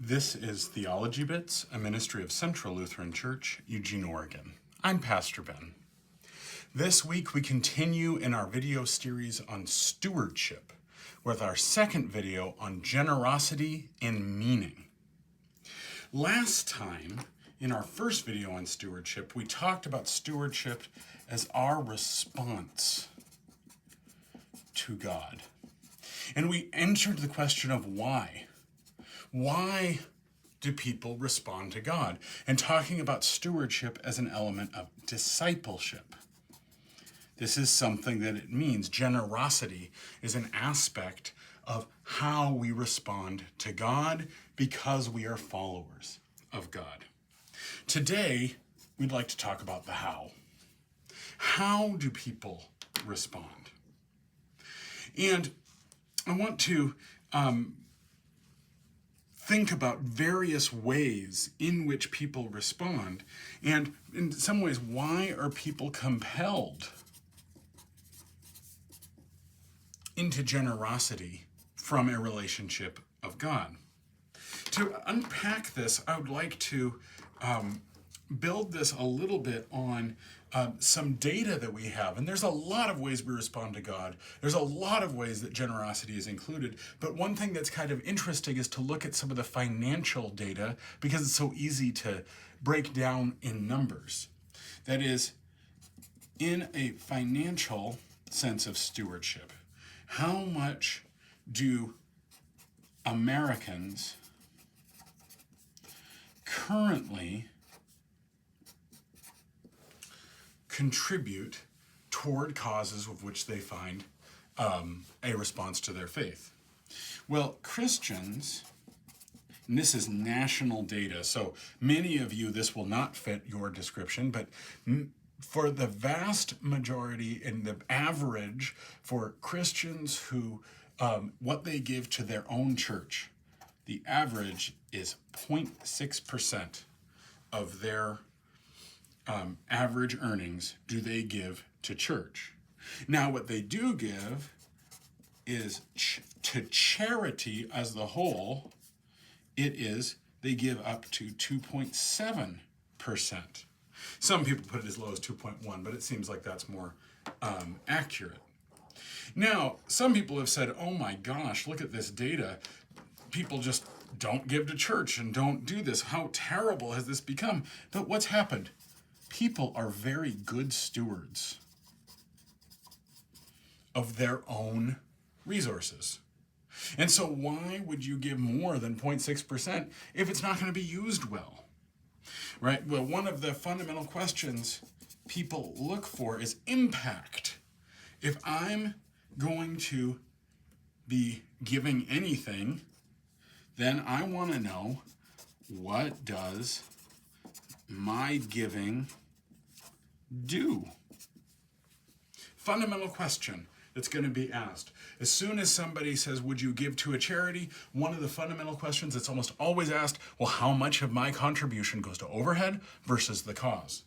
This is Theology Bits, a ministry of Central Lutheran Church, Eugene, Oregon. I'm Pastor Ben. This week we continue in our video series on stewardship with our second video on generosity and meaning. Last time, in our first video on stewardship, we talked about stewardship as our response to God. And we entered the question of why. Why do people respond to God? And talking about stewardship as an element of discipleship. This is something that it means. Generosity is an aspect of how we respond to God because we are followers of God. Today, we'd like to talk about the how. How do people respond? And I want to think about various ways in which people respond, and in some ways, why are people compelled into generosity from a relationship of God? To unpack this, I would like to build this a little bit on some data that we have. And there's a lot of ways we respond to God. There's a lot of ways that generosity is included. But one thing that's kind of interesting is to look at some of the financial data because it's so easy to break down in numbers. That is, in a financial sense of stewardship, how much do Americans currently contribute toward causes of which they find a response to their faith? Well, Christians, and this is national data, so many of you, this will not fit your description, but for the vast majority and the average for Christians who, what they give to their own church, the average is 0.6% of their average earnings do they give to church. Now, what they do give is to charity as the whole, they give up to 2.7%. Some people put it as low as 2.1, but it seems like that's more accurate. Now, some people have said, oh my gosh, look at this data. People just don't give to church and don't do this. How terrible has this become? But what's happened? People are very good stewards of their own resources. And so why would you give more than 0.6% if it's not going to be used well? Right? Well, one of the fundamental questions people look for is impact. If I'm going to be giving anything, then I want to know, what does my giving do? Fundamental question that's going to be asked. As soon as somebody says, would you give to a charity? One of the fundamental questions that's almost always asked, well, how much of my contribution goes to overhead versus the cause?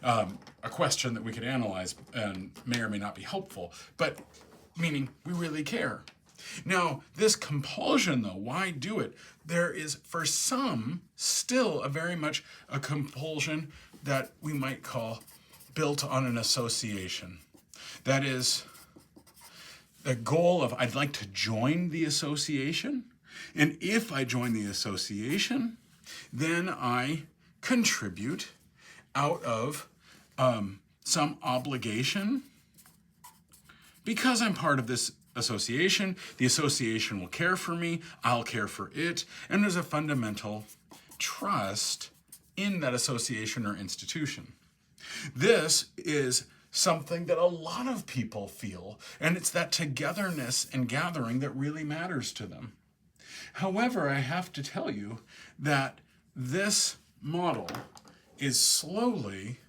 A question that we could analyze and may or may not be helpful, but meaning we really care. Now, this compulsion, though, why do it? There is, for some, still very much a compulsion that we might call built on an association. That is, the goal of, I'd like to join the association, and if I join the association, then I contribute out of some obligation because I'm part of this association. The association will care for me, I'll care for it, and there's a fundamental trust in that association or institution. This is something that a lot of people feel, and it's that togetherness and gathering that really matters to them. However, I have to tell you that this model is slowly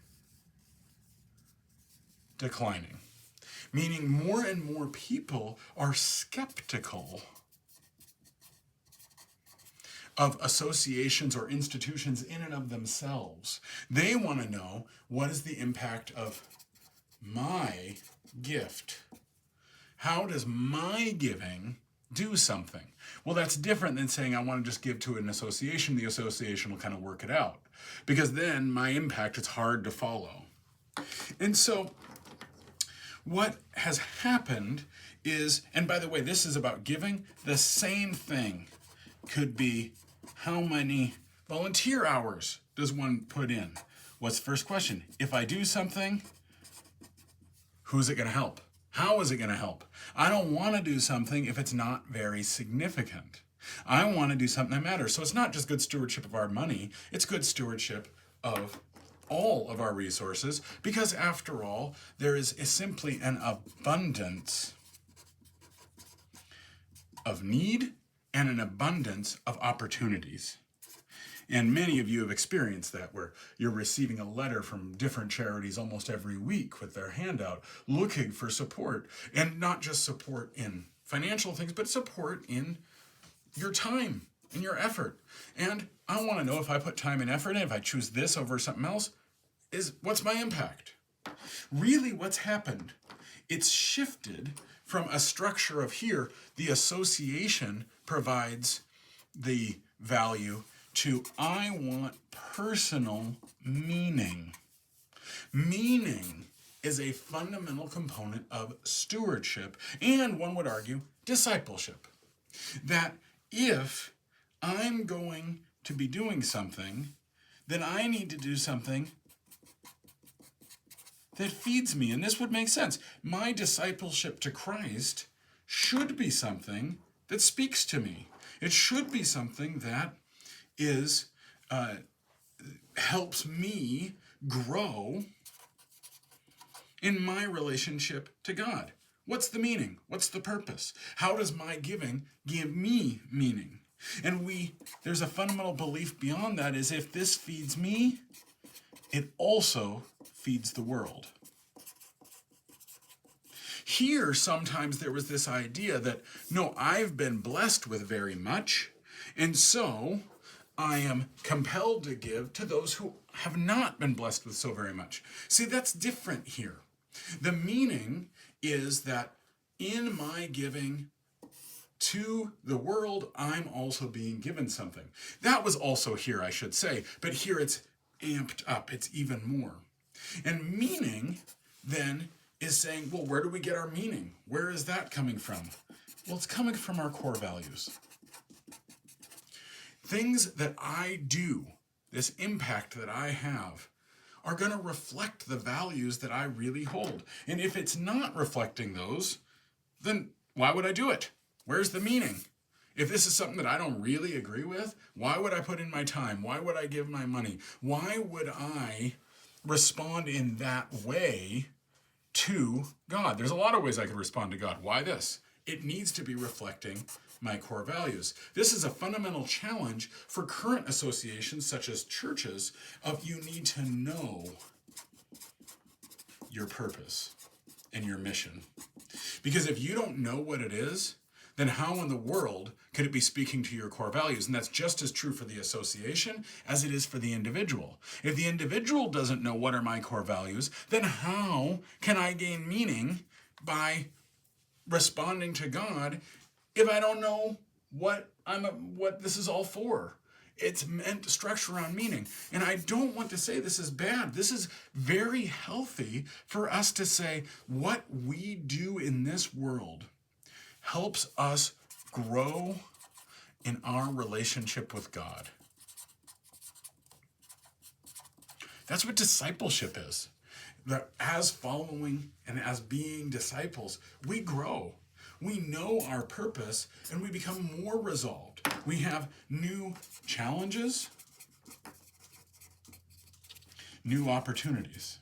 declining. Meaning more and more people are skeptical of associations or institutions in and of themselves. They want to know, what is the impact of my gift? How does my giving do something. Well, that's different than saying I want to just give to an association. The association will kind of work it out. Because then my impact, it's hard to follow. And so what has happened is, and by the way, this is about giving, the same thing could be how many volunteer hours does one put in? What's the first question? If I do something, who's it going to help? How is it going to help? I don't want to do something if it's not very significant. I want to do something that matters. So it's not just good stewardship of our money, it's good stewardship of all of our resources, because after all, there is simply an abundance of need and an abundance of opportunities. And many of you have experienced that, where you're receiving a letter from different charities almost every week with their handout looking for support. And not just support in financial things, but support in your time and your effort. And I want to know, if I put time and effort in, if I choose this over something else, what's my impact? Really, what's happened? It's shifted from a structure of here, the association provides the value, to I want personal meaning. Meaning is a fundamental component of stewardship, and one would argue discipleship. That if I'm going to be doing something, then I need to do something that feeds me. And this would make sense. My discipleship to Christ should be something that speaks to me. It should be something that helps me grow in my relationship to God. What's the meaning? What's the purpose? How does my giving give me meaning? And there's a fundamental belief beyond that, is if this feeds me, it also feeds the world. Here, sometimes there was this idea that, no, I've been blessed with very much, and so I am compelled to give to those who have not been blessed with so very much. See, that's different here. The meaning is that in my giving to the world, I'm also being given something. That was also here, I should say, but here it's amped up. It's even more. And meaning then is saying, well, where do we get our meaning? Where is that coming from? Well, it's coming from our core values. Things that I do, this impact that I have, are going to reflect the values that I really hold. And if it's not reflecting those, then why would I do it? Where's the meaning? If this is something that I don't really agree with, why would I put in my time? Why would I give my money? Why would I respond in that way to God? There's a lot of ways I could respond to God. Why this? It needs to be reflecting my core values. This is a fundamental challenge for current associations such as churches, of you need to know your purpose and your mission. Because if you don't know what it is, then how in the world could it be speaking to your core values? And that's just as true for the association as it is for the individual. If the individual doesn't know what are my core values, then how can I gain meaning by responding to God if I don't know what this is all for? It's meant to structure around meaning. And I don't want to say this is bad. This is very healthy for us to say what we do in this world helps us grow in our relationship with God. That's what discipleship is. That as following and as being disciples, we grow. We know our purpose and we become more resolved. We have new challenges, new opportunities.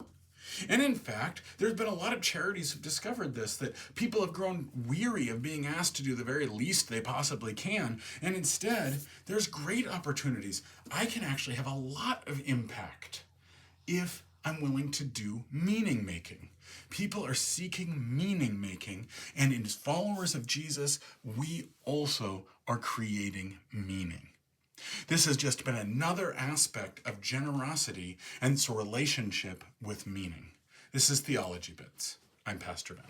And in fact, there's been a lot of charities who've discovered this, that people have grown weary of being asked to do the very least they possibly can. And instead, there's great opportunities. I can actually have a lot of impact if I'm willing to do meaning making. People are seeking meaning making, and as followers of Jesus, we also are creating meaning. This has just been another aspect of generosity and its relationship with meaning. This is Theology Bits. I'm Pastor Ben.